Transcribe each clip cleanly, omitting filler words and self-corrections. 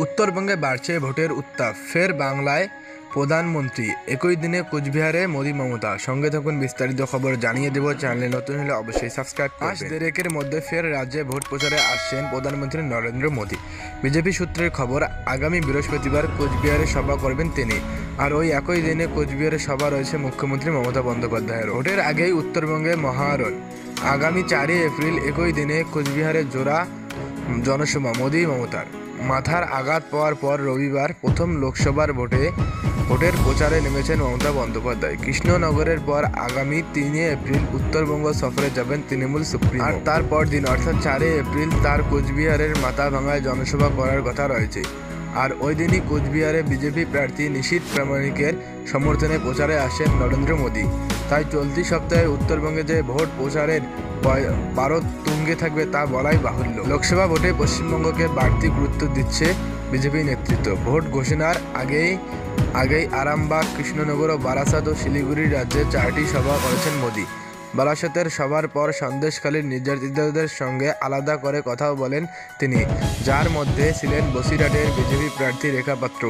উত্তরবঙ্গে বাড়ছে ভোটের উত্তাপ, ফের বাংলায় প্রধানমন্ত্রী। একই দিনে কোচবিহারে মোদি মমতা। সঙ্গে থাকুন, বিস্তারিত খবর জানিয়ে দেব। চ্যানেলে নতুন হলে অবশ্যই সাবস্ক্রাইব করবেন। মাস দেড়েকের মধ্যে ফের রাজ্যে ভোট প্রচারে আসছেন প্রধানমন্ত্রী নরেন্দ্র মোদি। বিজেপি সূত্রের খবর, আগামী বৃহস্পতিবার কোচবিহারে সভা করবেন তিনি। আর ওই একই দিনে কোচবিহারে সভা রয়েছে মুখ্যমন্ত্রী মমতা বন্দ্যোপাধ্যায়ের। ভোটের আগেই উত্তরবঙ্গে মহারণ। আগামী 4 এপ্রিল একই দিনে কোচবিহারে জোড়া জনসভা মোদি মমতার। মাথার আঘাত পাওয়ার পর রবিবার প্রথম লোকসভার ভোটের প্রচারে নেমেছেন মমতা বন্দ্যোপাধ্যায়। কৃষ্ণনগরের পর আগামী 3 এপ্রিল উত্তরবঙ্গ সফরে যাবেন তৃণমূল সুপ্রিমো। আর তারপর দিন অর্থাৎ 4 এপ্রিল তার কোচবিহারের মাথাভাঙায় জনসভা করার কথা রয়েছে। আর ওই দিনই কোচবিহারে বিজেপি প্রার্থী নিশীথ প্রামাণিকের সমর্থনে প্রচারে আসেন নরেন্দ্র মোদি। তাই চলতি সপ্তাহে উত্তরবঙ্গে যে ভোট প্রচারের পারদ তুঙ্গে থাকবে তা বলাই বাহুল্য। লোকসভা ভোটে পশ্চিমবঙ্গকে বাড়তি গুরুত্ব দিচ্ছে বিজেপি নেতৃত্ব। ভোট ঘোষণার আগেই আরামবাগ, কৃষ্ণনগর, বারাসাত ও শিলিগুড়ির রাজ্যে 4টি সভা করেছেন মোদি। বারাসতের সভার পর সন্দেশখালীর নির্যাতিতদের সঙ্গে আলাদা করে কথাও বলেন তিনি, যার মধ্যে ছিলেন বসিরহাটের বিজেপি প্রার্থী রেখা পাত্র।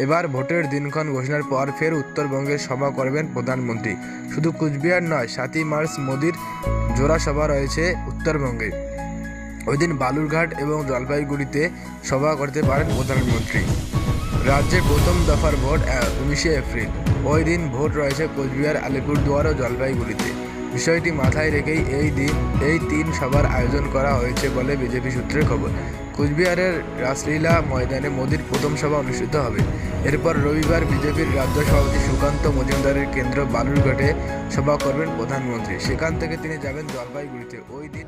এবার ভোটের দিনক্ষণ ঘোষণার পর ফের উত্তরবঙ্গে সভা করবেন প্রধানমন্ত্রী। শুধু কোচবিহার নয়, 7ই মার্চ মোদির জোড়া সভা রয়েছে উত্তরবঙ্গে। ওই দিন বালুরঘাট এবং জলপাইগুড়িতে সভা করতে পারেন প্রধানমন্ত্রী। রাজ্যের প্রথম দফার ভোট 19 এপ্রিল। ওই দিন ভোট রয়েছে কোচবিহার, আলিপুরদুয়ার ও জলপাইগুড়িতে। বিষয়টি মাথায় রেখেই এই 3 সভার আয়োজন করা হয়েছে বলে বিজেপি সূত্রের খবর। কোচবিহারের রাসলীলা ময়দানে মোদির প্রথম সভা অনুষ্ঠিত হবে। এরপর রবিবার বিজেপির রাজ্য সভাপতি সুকান্ত মজুমদারের কেন্দ্র বালুরঘাটে সভা করবেন প্রধানমন্ত্রী। সেখান থেকে তিনি যাবেন জলপাইগুড়িতে। ওই দিন